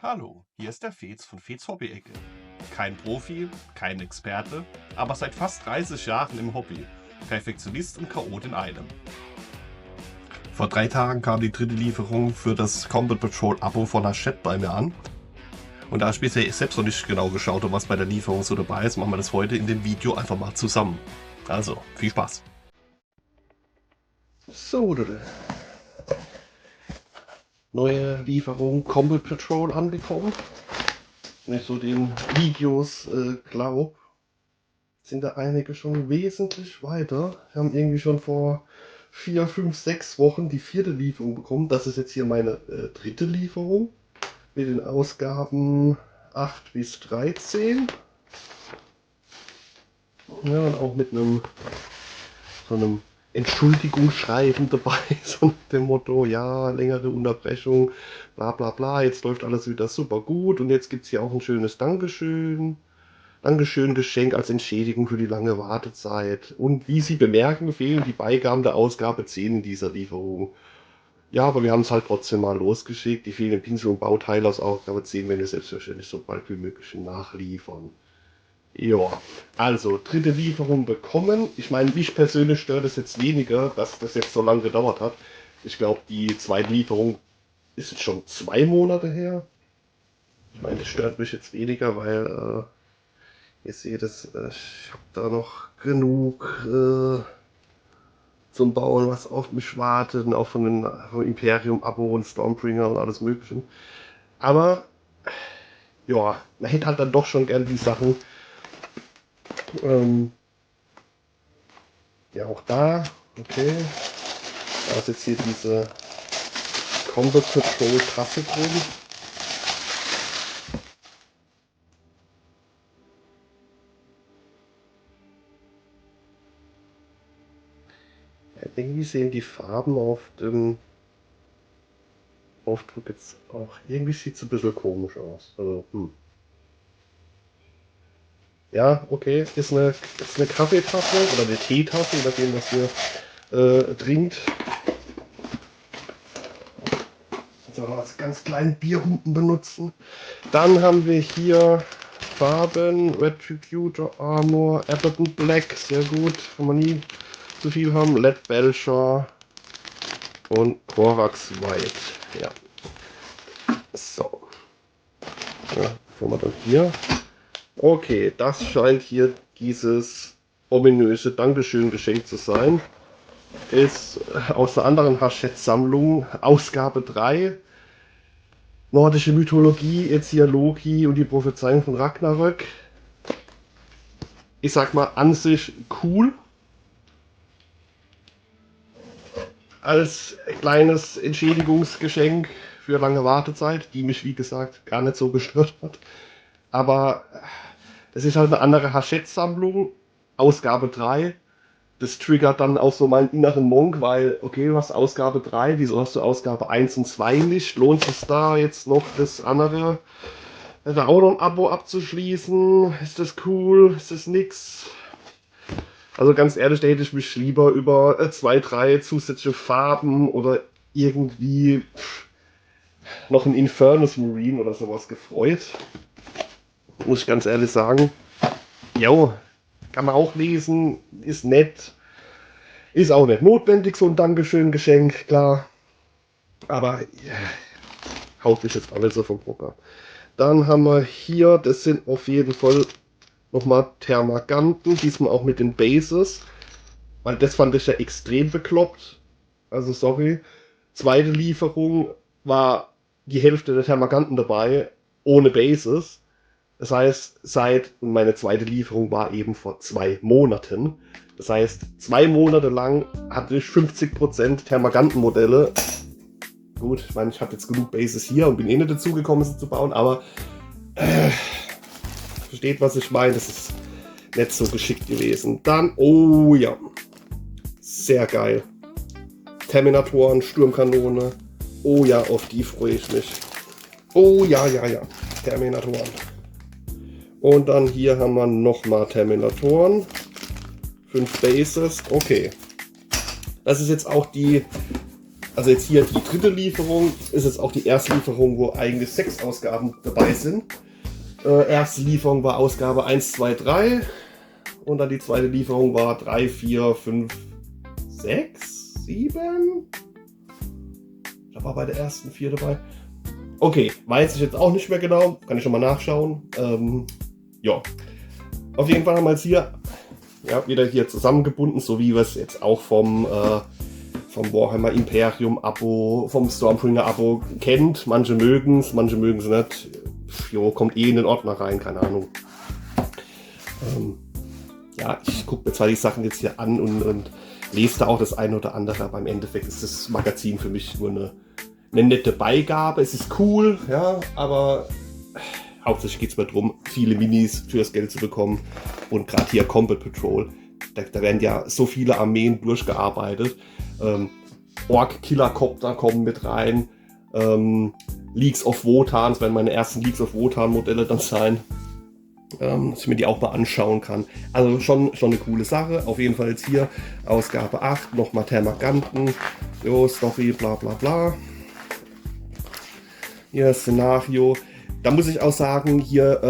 Hallo, hier ist der Fez von Fez Hobby-Ecke. Kein Profi, kein Experte, aber seit fast 30 Jahren im Hobby. Perfektionist und Chaot in einem. Vor 3 Tagen kam die dritte Lieferung für das Combat Patrol Abo von Hachette bei mir an. Und da ich bisher selbst noch nicht genau geschaut habe, was bei der Lieferung so dabei ist, machen wir das heute in dem Video einfach mal zusammen. Also, viel Spaß! So, Leute. Neue Lieferung Combat Patrol angekommen. Wenn ich so den Videos glaube, sind da einige schon wesentlich weiter. Wir haben irgendwie schon vor 4, 5, 6 Wochen die 4. Lieferung bekommen. Das ist jetzt hier meine 3. Lieferung mit den Ausgaben 8 bis 13. Ja, und auch mit so einem Entschuldigungsschreiben dabei, so nach dem Motto, ja, längere Unterbrechung, bla bla bla, jetzt läuft alles wieder super gut und jetzt gibt es hier auch ein schönes Dankeschön. Dankeschön-Geschenk als Entschädigung für die lange Wartezeit. Und wie Sie bemerken, fehlen die Beigaben der Ausgabe 10 in dieser Lieferung. Ja, aber wir haben es halt trotzdem mal losgeschickt. Die fehlenden Pinsel und Bauteile aus Ausgabe 10 werden wir selbstverständlich so bald wie möglich nachliefern. Ja, also 3. Lieferung bekommen. Ich meine, mich persönlich stört es jetzt weniger, dass das jetzt so lange gedauert hat. Ich glaube, die 2. Lieferung ist jetzt schon 2 Monate her. Ich meine, das stört mich jetzt weniger, weil ihr seht es, ich habe da noch genug zum Bauen, was auf mich wartet, und auch vom Imperium Abo und Stormbringer und alles Mögliche. Aber ja, man hätte halt dann doch schon gern die Sachen. Ja, auch da, okay. Da ist jetzt hier diese Combat Patrol Tasse drin. Ja, irgendwie sehen die Farben auf dem Aufdruck jetzt auch, irgendwie sieht es ein bisschen komisch aus. Also, ja, okay, ist eine Kaffeetasse oder eine Teetasse, je nachdem, was ihr trinkt. Also als ganz kleinen Bierhumpen benutzen. Dann haben wir hier Farben, Retributor Armor, Appleton Black, sehr gut, kann man nie zu viel haben, Led Belcher und Korax White. Ja. So. Ja, haben wir dann hier. Okay, das scheint hier dieses ominöse Dankeschön-Geschenk zu sein. Ist aus der anderen Hachette-Sammlung, Ausgabe 3. Nordische Mythologie, jetzt hier Loki und die Prophezeiung von Ragnarök. Ich sag mal, an sich cool. Als kleines Entschädigungsgeschenk für lange Wartezeit, die mich wie gesagt gar nicht so gestört hat. Aber es ist halt eine andere Hachette-Sammlung, Ausgabe 3. Das triggert dann auch so meinen inneren Monk, weil, okay, du hast Ausgabe 3, wieso hast du Ausgabe 1 und 2 nicht? Lohnt es da jetzt noch das andere, da auch noch ein Abo abzuschließen? Ist das cool? Ist das nix? Also ganz ehrlich, da hätte ich mich lieber über 2, 3 zusätzliche Farben oder irgendwie noch ein Infernus Marine oder sowas gefreut. Muss ich ganz ehrlich sagen. Jo, kann man auch lesen, ist nett. Ist auch nicht notwendig, so ein Dankeschön-Geschenk, klar. Aber haut mich jetzt alles so vom Programm. Dann haben wir hier, das sind auf jeden Fall nochmal Termaganten, diesmal auch mit den Bases. Weil das fand ich ja extrem bekloppt. Also sorry. 2. Lieferung war die Hälfte der Termaganten dabei, ohne Bases. Das heißt, meine 2. Lieferung war eben vor 2 Monaten. Das heißt, 2 Monate lang hatte ich 50% Termaganten-Modelle. Gut, ich meine, ich habe jetzt genug Bases hier und bin eh nicht dazu gekommen, sie zu bauen, aber versteht, was ich meine. Das ist nicht so geschickt gewesen. Dann, oh ja, sehr geil. Terminatoren, Sturmkanone. Oh ja, auf die freue ich mich. Oh ja, ja, ja. Terminatoren. Und dann hier haben wir nochmal Terminatoren. 5 Bases. Okay. Das ist jetzt auch Also jetzt hier die dritte Lieferung, ist jetzt auch die erste Lieferung, wo eigentlich 6 Ausgaben dabei sind. Erste Lieferung war Ausgabe 1, 2, 3 und dann die zweite Lieferung war 3, 4, 5, 6, 7. Da war bei der ersten 4 dabei. Okay, weiß ich jetzt auch nicht mehr genau, kann ich schon mal nachschauen. Ja, auf jeden Fall haben wir jetzt hier wieder hier zusammengebunden, so wie wir es jetzt auch vom Warhammer Imperium Abo, vom Stormbringer Abo kennt. Manche mögen es nicht. Jo, kommt eh in den Ordner rein, keine Ahnung. Ja, ich gucke mir zwar die Sachen jetzt hier an und lese da auch das eine oder andere, aber im Endeffekt ist das Magazin für mich nur eine nette Beigabe. Es ist cool, ja, aber hauptsächlich geht es mir darum, viele Minis fürs Geld zu bekommen. Und gerade hier Combat Patrol, da werden ja so viele Armeen durchgearbeitet. Ork-Killer-Copter kommen mit rein. Leagues of Wotan, das werden meine ersten Leagues of Wotan-Modelle dann sein. Dass ich mir die auch mal anschauen kann. Also schon eine coole Sache. Auf jeden Fall jetzt hier Ausgabe 8, nochmal Termaganten. Jo, Story, bla bla bla. Hier Szenario. Da muss ich auch sagen, hier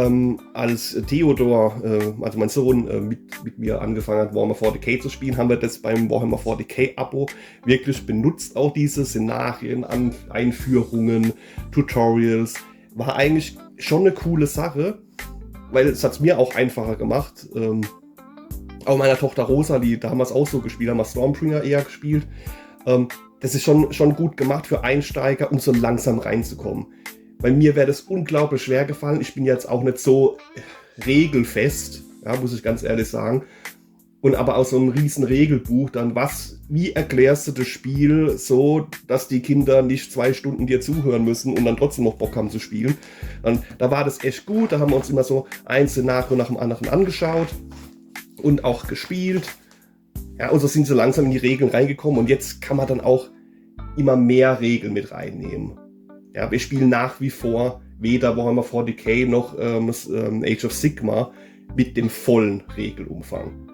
als Theodor, also mein Sohn, mit mir angefangen hat, Warhammer 40k zu spielen, haben wir das beim Warhammer 40k Abo wirklich benutzt. Auch diese Szenarien, Einführungen, Tutorials. War eigentlich schon eine coole Sache, weil es hat es mir auch einfacher gemacht. Auch meiner Tochter Rosa, da haben wir es auch so gespielt, haben wir Stormbringer eher gespielt. Das ist schon gut gemacht für Einsteiger, um so langsam reinzukommen. Bei mir wäre das unglaublich schwer gefallen. Ich bin jetzt auch nicht so regelfest, ja, muss ich ganz ehrlich sagen. Und aber aus so einem riesen Regelbuch dann wie erklärst du das Spiel so, dass die Kinder nicht 2 Stunden dir zuhören müssen und dann trotzdem noch Bock haben zu spielen. Und da war das echt gut. Da haben wir uns immer so ein Szenario nach dem anderen angeschaut und auch gespielt. Ja, und so sind sie langsam in die Regeln reingekommen und jetzt kann man dann auch immer mehr Regeln mit reinnehmen. Ja, wir spielen nach wie vor weder Warhammer 40k noch Age of Sigmar mit dem vollen Regelumfang.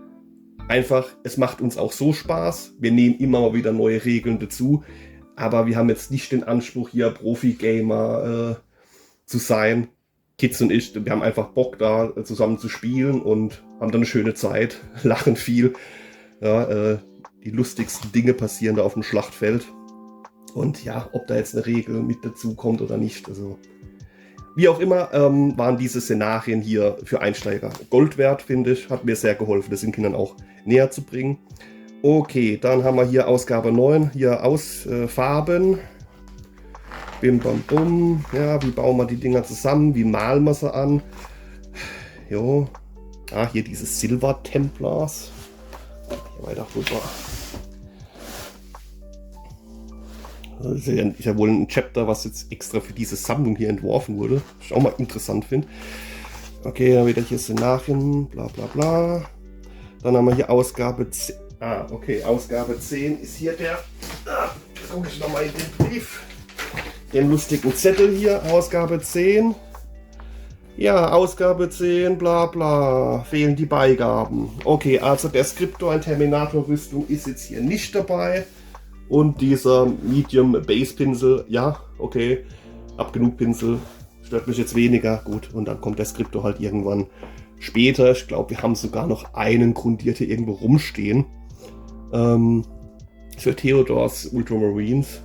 Einfach, es macht uns auch so Spaß. Wir nehmen immer mal wieder neue Regeln dazu, aber wir haben jetzt nicht den Anspruch, hier Profi-Gamer zu sein. Kids und ich, wir haben einfach Bock da zusammen zu spielen und haben dann eine schöne Zeit, lachen viel. Ja, die lustigsten Dinge passieren da auf dem Schlachtfeld. Und ja, ob da jetzt eine Regel mit dazu kommt oder nicht. Also, wie auch immer, waren diese Szenarien hier für Einsteiger Gold wert, finde ich. Hat mir sehr geholfen, das den Kindern auch näher zu bringen. Okay, dann haben wir hier Ausgabe 9, hier Farben. Bim bam bum. Ja, wie bauen wir die Dinger zusammen? Wie malen wir sie an? Jo. Ah, hier diese Silver Templars. Hier weiter rüber. Das ist ja wohl ein Chapter, was jetzt extra für diese Sammlung hier entworfen wurde. Was ich auch mal interessant finde. Okay, dann wieder hier Szenarien, bla bla bla. Dann haben wir hier Ausgabe 10. Ah, okay, Ausgabe 10 ist hier der. Gucke ich nochmal in den Brief. Den lustigen Zettel hier, Ausgabe 10. Ja, Ausgabe 10, bla bla. Fehlen die Beigaben. Okay, also der Skriptor in Terminator-Rüstung ist jetzt hier nicht dabei. Und dieser Medium Base Pinsel, ja, okay, hab genug Pinsel, stört mich jetzt weniger, gut. Und dann kommt der Skriptor halt irgendwann später. Ich glaube, wir haben sogar noch einen grundierte irgendwo rumstehen. Für Theodors Ultramarines.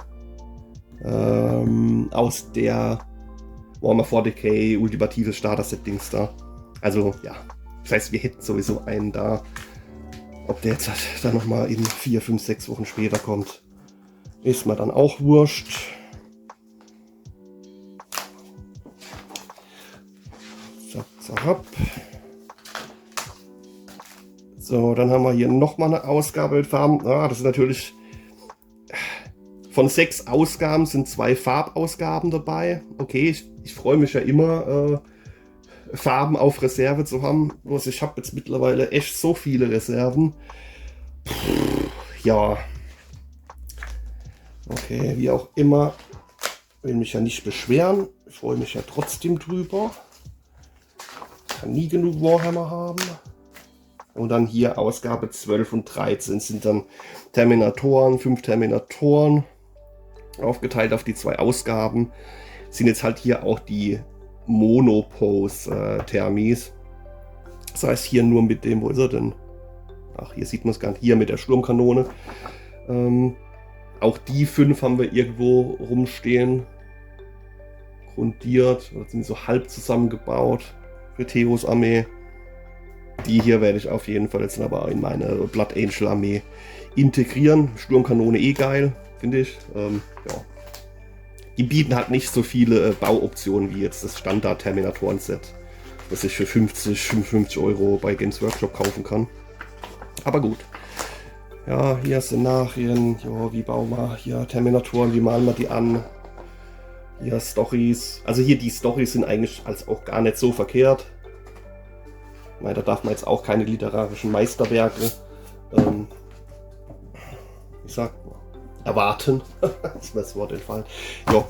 Aus der Warhammer 40k ultimatives Starter-Set-Dings da. Also, ja, das heißt, wir hätten sowieso einen da. Ob der jetzt halt dann nochmal in 4, 5, 6 Wochen später kommt, ist mir dann auch wurscht. So, dann haben wir hier nochmal eine Ausgabe mit Farben. Ah, das ist natürlich von 6 Ausgaben sind 2 Farbausgaben dabei. Okay, ich freue mich ja immer, Farben auf Reserve zu haben. Bloß ich habe jetzt mittlerweile echt so viele Reserven. Ja. Okay, wie auch immer. Will mich ja nicht beschweren. Ich freue mich ja trotzdem drüber. Kann nie genug Warhammer haben. Und dann hier Ausgabe 12 und 13 sind dann Terminatoren, 5 Terminatoren. aufgeteilt auf die 2 Ausgaben. Sind jetzt halt hier auch die Monopose-Thermis. Das heißt hier nur mit dem, wo ist er denn? Ach, hier sieht man es gar nicht. Hier mit der Sturmkanone. Auch die 5 haben wir irgendwo rumstehen. Grundiert. Oder sind so halb zusammengebaut für Theos Armee. Die hier werde ich auf jeden Fall jetzt aber in meine Blood Angel Armee integrieren. Sturmkanone geil, finde ich. Ja. Die bieten halt nicht so viele Bauoptionen wie jetzt das Standard Terminatoren-Set, das ich für 55 Euro bei Games Workshop kaufen kann. Aber gut. Ja, hier Szenarien. Ja, wie bauen wir hier Terminatoren? Wie malen wir die an? Hier Storys. Also hier die Storys sind eigentlich als auch gar nicht so verkehrt. Da darf man jetzt auch keine literarischen Meisterwerke erwarten. ist mir das Wort entfallen. Ja,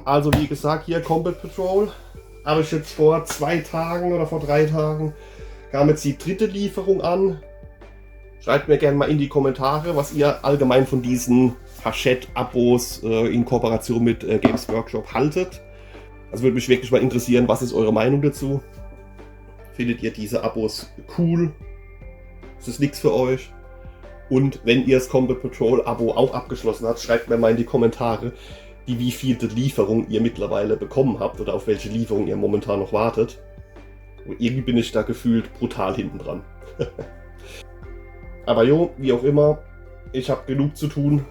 also wie gesagt, hier Combat Patrol habe ich jetzt vor 2 Tagen oder vor 3 Tagen kam jetzt die 3. Lieferung an. Schreibt mir gerne mal in die Kommentare, was ihr allgemein von diesen Hachette-Abos in Kooperation mit Games Workshop haltet. Also würde mich wirklich mal interessieren, was ist eure Meinung dazu? Findet ihr diese Abos cool? Ist das nichts für euch? Und wenn ihr das Combat Patrol Abo auch abgeschlossen habt, schreibt mir mal in die Kommentare, die wievielte Lieferung ihr mittlerweile bekommen habt oder auf welche Lieferung ihr momentan noch wartet. Und irgendwie bin ich da gefühlt brutal hinten dran. Aber jo, wie auch immer, ich habe genug zu tun,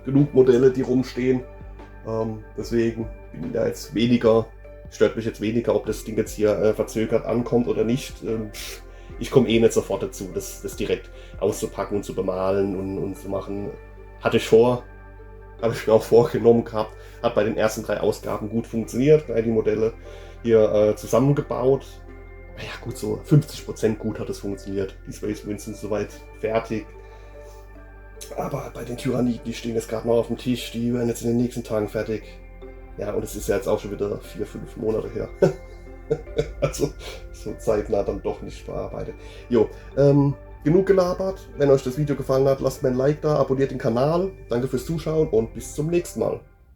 genug Modelle, die rumstehen. Deswegen bin ich da jetzt weniger. Stört mich jetzt weniger, ob das Ding jetzt hier verzögert ankommt oder nicht. Ich komme eh nicht sofort dazu, das direkt auszupacken und zu bemalen und zu machen. Hatte ich vor, habe ich mir auch vorgenommen gehabt. Hat bei den ersten 3 Ausgaben gut funktioniert. Die Modelle hier zusammengebaut. Naja gut, so 50% gut hat es funktioniert. Die Space Marines sind soweit fertig. Aber bei den Tyranniden, die stehen jetzt gerade noch auf dem Tisch. Die werden jetzt in den nächsten Tagen fertig. Ja, und es ist ja jetzt auch schon wieder 4-5 Monate her. Also so zeitnah dann doch nicht bearbeitet. Jo, genug gelabert. Wenn euch das Video gefallen hat, lasst mir ein Like da, abonniert den Kanal. Danke fürs Zuschauen und bis zum nächsten Mal.